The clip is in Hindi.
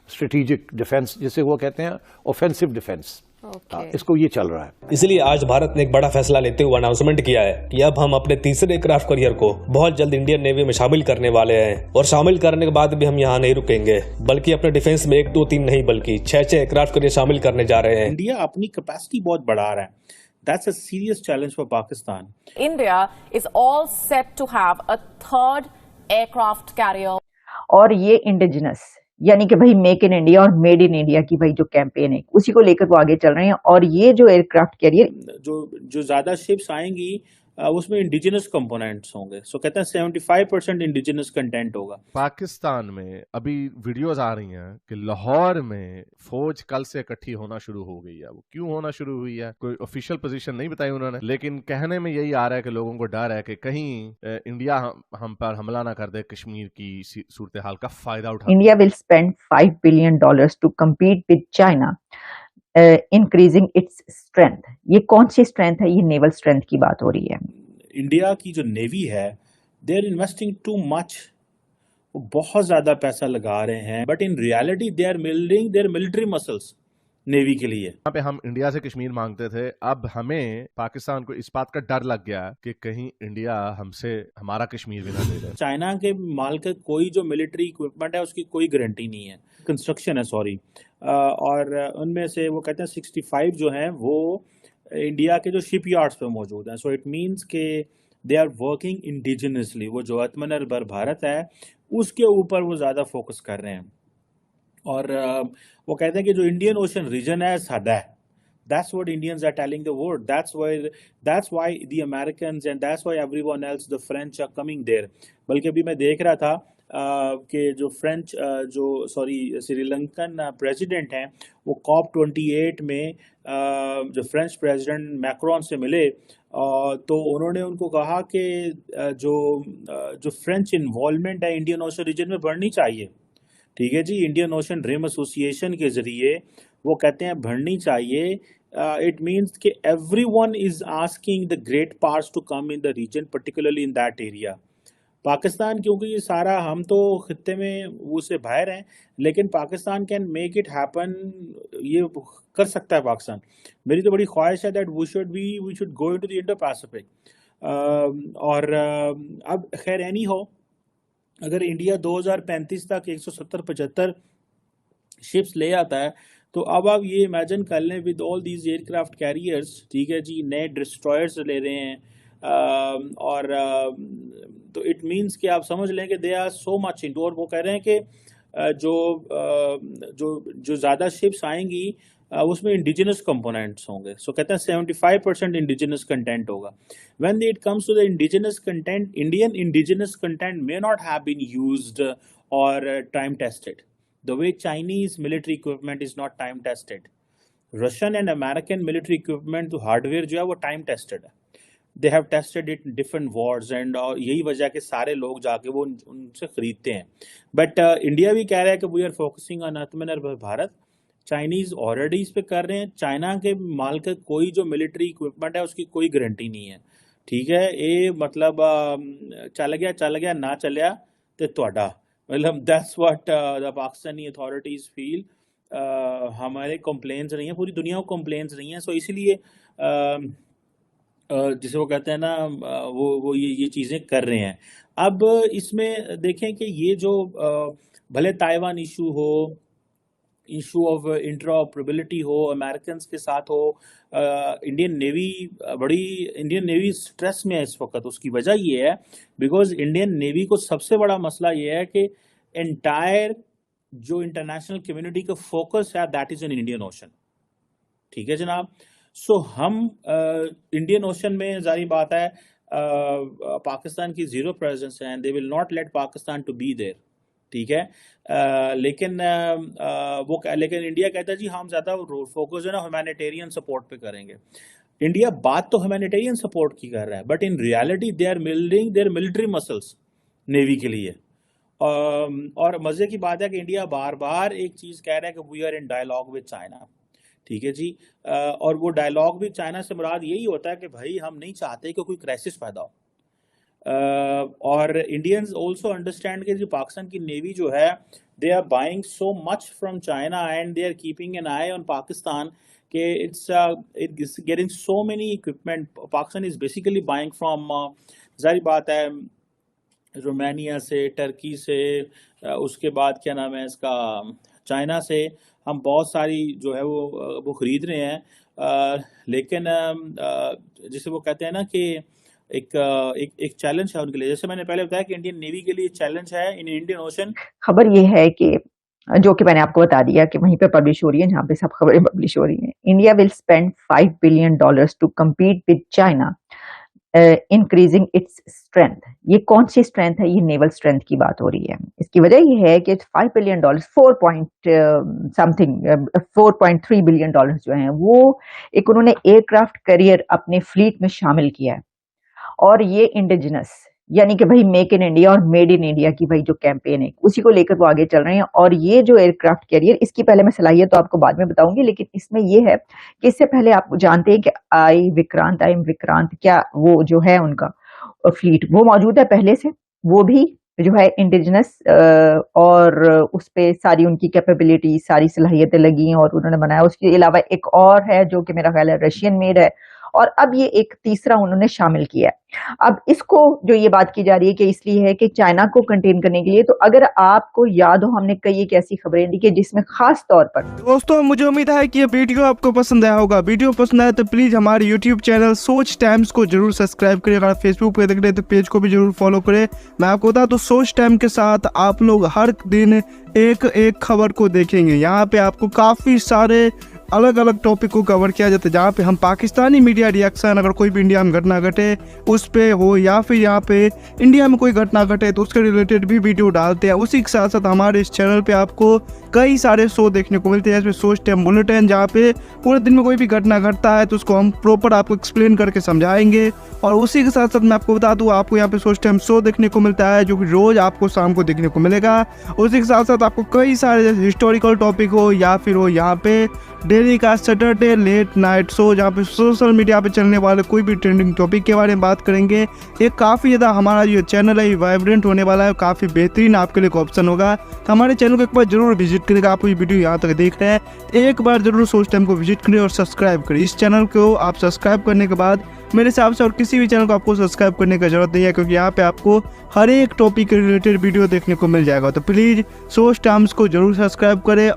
स्ट्रेटेजिक डिफेंस, जिसे वो कहते हैं ऑफेंसिव डिफेंस। इसको ये चल रहा है। इसलिए आज भारत ने एक बड़ा फैसला लेते हुए अनाउंसमेंट किया है कि अब हम अपने तीसरे एयरक्राफ्ट कैरियर को बहुत जल्द इंडियन नेवी में शामिल करने वाले हैं। और शामिल करने के बाद भी हम यहाँ नहीं रुकेंगे, बल्कि अपने डिफेंस में 1, 2, 3 नहीं बल्कि 6 एयरक्राफ्ट कैरियर शामिल करने जा रहे हैं। इंडिया अपनी कैपेसिटी बहुत बढ़ा रहा है। That's a serious challenge for Pakistan. India is all set to have a third aircraft carrier. और ये इंडिजिनस यानी कि भाई मेक इन इंडिया और मेड इन इंडिया की भाई जो कैंपेन है उसी को लेकर वो आगे चल रहे हैं। और ये जो एयरक्राफ्ट कैरियर जो ज्यादा शिप्स आएंगी उसमें इंडिजिनस कंपोनेंट्स होंगे। सो कहते हैं 75% इंडिजिनस कंटेंट होगा। पाकिस्तान में अभी वीडियोस आ रही हैं कि लाहौर में फौज कल से इकट्ठी होना शुरू हो गई है। वो क्यों होना शुरू हुई है कोई ऑफिशियल पोजीशन नहीं बताई उन्होंने, लेकिन कहने में यही आ रहा है कि लोगों को डर है कि कहीं इंडिया हम पर हमला ना कर दे, कश्मीर की सूरत हाल का फायदा उठा। India will spend $5 billion to compete with China increasing its strength. ये कौन सी स्ट्रेंथ है? ये नेवल स्ट्रेंथ की बात हो रही है। इंडिया की जो नेवी है they are investing too much, वो बहुत ज्यादा पैसा लगा रहे हैं, but in reality they are building their military muscles navy के लिए। यहाँ पे हम इंडिया से कश्मीर मांगते थे, अब हमें पाकिस्तान को इस बात का डर लग गया कि कहीं इंडिया हमसे हमारा कश्मीर भी ना ले जाए। चाइना के माल का कोई जो मिलिट्री इक्विपमेंट है उसकी कोई गारंटी नहीं है, कंस्ट्रक्शन है सॉरी, और उनमें से वो कहते हैं 65 जो हैं वो इंडिया के जो शिपयार्ड्स पे मौजूद हैं। सो इट मीन्स के दे आर वर्किंग इंडिजिनसली। वो जो आत्मनिर्भर भारत है उसके ऊपर वो ज़्यादा फोकस कर रहे हैं। और वो कहते हैं कि जो इंडियन ओशन रीजन है सादा है। That's what Indians are telling the world. That's why the Americans and that's why everyone else, the French are coming there. बल्कि अभी मैं देख रहा था कि जो फ्रेंच श्रीलंकन प्रेसिडेंट हैं वो COP28 में जो फ्रेंच प्रेसिडेंट मैक्रोन से मिले, तो उन्होंने उनको कहा कि जो फ्रेंच इन्वॉल्वमेंट है इंडियन ओशन रीजन में बढ़नी चाहिए। ठीक है जी, इंडियन ओशन रिम एसोसिएशन के जरिए वो कहते हैं बढ़नी चाहिए। इट मीन्स कि everyone is asking the great powers to come in the region, particularly in that area. Pakistan, क्योंकि ये सारा हम तो खित्ते में वो से बाहर हैं, लेकिन Pakistan can make it happen, ये कर सकता है पाकिस्तान। मेरी तो बड़ी ख्वाहिश है that we should go into the Indo Pacific. और अब खैर एनी हो, अगर इंडिया 2035 तक 170-75 शिप्स ले आता है तो अब आप ये इमेजिन कर लें with all these aircraft carriers, ठीक है जी, नए डिस्ट्रॉयर्स ले रहे हैं, और तो इट मीन्स कि आप समझ लें कि they are so much into. और वो कह रहे हैं कि जो ज़्यादा शिप्स आएंगी उसमें इंडिजिनस कंपोनेंट्स होंगे। सो कहते हैं 75% इंडिजिनस कंटेंट होगा। When it comes to the indigenous content, Indian indigenous content may not have been used or time tested the way Chinese military equipment is not time tested. Russian and American military equipment तो हार्डवेयर जो है वो टाइम टेस्टेड है। They have tested it different wars and यही वजह के सारे लोग जाके वो उनसे खरीदते हैं। बट इंडिया भी कह रहा है कि वी आर फोकसिंग ऑन आत्मनिर्भर भारत। चाइनीज ऑलरेडी इस पे कर रहे हैं। चाइना के माल का कोई जो मिलिट्री इक्विपमेंट है उसकी कोई गारंटी नहीं है। ठीक है, ये मतलब चल गया ना चलिया तो तुहाडा, मतलब that's what the Pakistani authorities feel. हमारे कंप्लेंट्स नहीं है, पूरी दुनिया को कंप्लेंट्स नहीं है। सो इसलिए जिसे वो कहते हैं ना वो ये चीज़ें कर रहे हैं। अब इसमें देखें कि ये जो भले ताइवान इशू हो, इशू ऑफ इंटरऑपरेबिलिटी हो, अमेरिकन के साथ हो, इंडियन नेवी स्ट्रेस में है इस वक्त। उसकी वजह ये है बिकॉज इंडियन नेवी को सबसे बड़ा मसला ये है कि एंटायर जो इंटरनेशनल कम्युनिटी का फोकस है that is in Indian ocean. ठीक है जनाब। सो हम इंडियन ओशन में जारी बात है पाकिस्तान की जीरो प्रेजेंस है and they will not let Pakistan to be there. ठीक है, लेकिन इंडिया कहता है जी हम ज्यादा फोकस है ना ह्यूमैनिटेरियन सपोर्ट पे करेंगे। इंडिया बात तो ह्यूमैनिटेरियन सपोर्ट की कर रहा है, but in reality they are building their military muscles navy के लिए। और मजे की बात है कि इंडिया बार बार एक चीज कह रहा है कि we are in dialogue with China. ठीक है जी, और वो डायलॉग भी चाइना से मुराद यही होता है कि भाई हम नहीं चाहते कि कोई क्राइसिस पैदा हो। और इंडियंस ऑल्सो अंडरस्टैंड कि जो पाकिस्तान की नेवी जो है they are buying so much from China and they are keeping an eye on Pakistan. It's getting so many equipment. Pakistan is basically buying from जारी बात है रोमानिया से, टर्की से, उसके बाद क्या नाम है इसका, चाइना से हम बहुत सारी जो है वो खरीद रहे हैं। लेकिन जिसे वो कहते हैं ना कि एक चैलेंज है उनके लिए। जैसे मैंने पहले बताया कि इंडियन नेवी के लिए चैलेंज है इन इंडियन ओशन। खबर ये है कि जो कि मैंने आपको बता दिया कि वहीं पे पब्लिश हो रही है जहाँ पे सब खबरें पब्लिश हो रही हैं। India will spend $5 billion to compete with China increasing its strength. ये कौन सी स्ट्रेंथ है? ये नेवल स्ट्रेंथ की बात हो रही है। इसकी वजह ये है कि $5 billion 4.3 बिलियन डॉलर जो हैं वो एक उन्होंने एयरक्राफ्ट कैरियर अपने फ्लीट में शामिल किया है। और ये इंडिजिनस यानी कि भाई मेक इन इंडिया और मेड इन इंडिया की भाई जो कैंपेन है उसी को लेकर वो आगे चल रहे हैं। और ये जो एयरक्राफ्ट कैरियर, इसकी पहले मैं सलाहियत तो आपको बाद में बताऊंगी, लेकिन इसमें ये है कि इससे पहले आप जानते हैं कि आई एम विक्रांत क्या वो जो है उनका फ्लीट वो मौजूद है पहले से, वो भी जो है इंडिजिनस और उस पे सारी उनकी कैपेबिलिटी सारी सलाहियतें लगी हैं और उन्होंने बनाया। उसके अलावा एक और है जो कि मेरा ख्याल है रशियन मेड है, और अब ये एक तीसरा उन्होंने शामिल किया है। अब इसको जो ये बात की जा रही है कि इसलिए है कि चाइना को कंटेन करने के लिए। तो अगर आपको याद हो हमने कई एक ऐसी खबरें दी कि जिसमें खास तौर पर दोस्तों मुझे उम्मीद है कि ये वीडियो आपको पसंद आया होगा। वीडियो पसंद आया तो प्लीज हमारे यूट्यूब चैनल सोच टाइम्स को जरूर सब्सक्राइब करें। अगर फेसबुक पे देख रहे हैं तो पेज को भी जरूर फॉलो करें। मैं आपको बता तो सोच टाइम के साथ आप लोग हर दिन एक खबर को देखेंगे। यहाँ पे आपको काफी सारे अलग अलग टॉपिक को कवर किया जाता है, जहाँ पे हम पाकिस्तानी मीडिया रिएक्शन, अगर कोई भी इंडिया में घटना घटे उस पे हो या फिर यहाँ पे इंडिया में कोई घटना घटे तो उसके रिलेटेड भी वीडियो डालते हैं। उसी के साथ साथ हमारे इस चैनल पे आपको कई सारे शो देखने को मिलते हैं, जैसे सोच टाइम बुलेटिन, जहाँ पे पूरे दिन में कोई भी घटना घटता है तो उसको हम प्रॉपर आपको एक्सप्लेन करके समझाएंगे। और उसी के साथ साथ मैं आपको बता दूँ आपको यहाँ पे सोच टाइम शो देखने को मिलता है जो कि रोज आपको शाम को देखने को मिलेगा। उसी के साथ साथ आपको कई सारे जैसे हिस्टोरिकल टॉपिक हो या फिर हो यहाँ पे डेली का सैटरडे लेट नाइट शो, जहाँ पे सोशल मीडिया पे चलने वाले कोई भी ट्रेंडिंग टॉपिक के बारे में बात करेंगे। ये काफ़ी ज़्यादा हमारा जो चैनल है वाइब्रेंट होने वाला है, काफ़ी बेहतरीन आपके लिए ऑप्शन होगा। तो हमारे चैनल को एक बार जरूर विजिट करेगा। आप ये वीडियो यहाँ तक देख रहे हैं एक बार जरूर सोच टाइम को विजिट करें और सब्सक्राइब करें। इस चैनल को आप सब्सक्राइब करने के बाद मेरे हिसाब से और किसी भी चैनल को आपको सब्सक्राइब करने की जरूरत नहीं है, क्योंकि यहाँ पे आपको हर एक टॉपिक के रिलेटेड वीडियो देखने को मिल जाएगा। तो प्लीज़ सोच टाइम्स को जरूर सब्सक्राइब करें।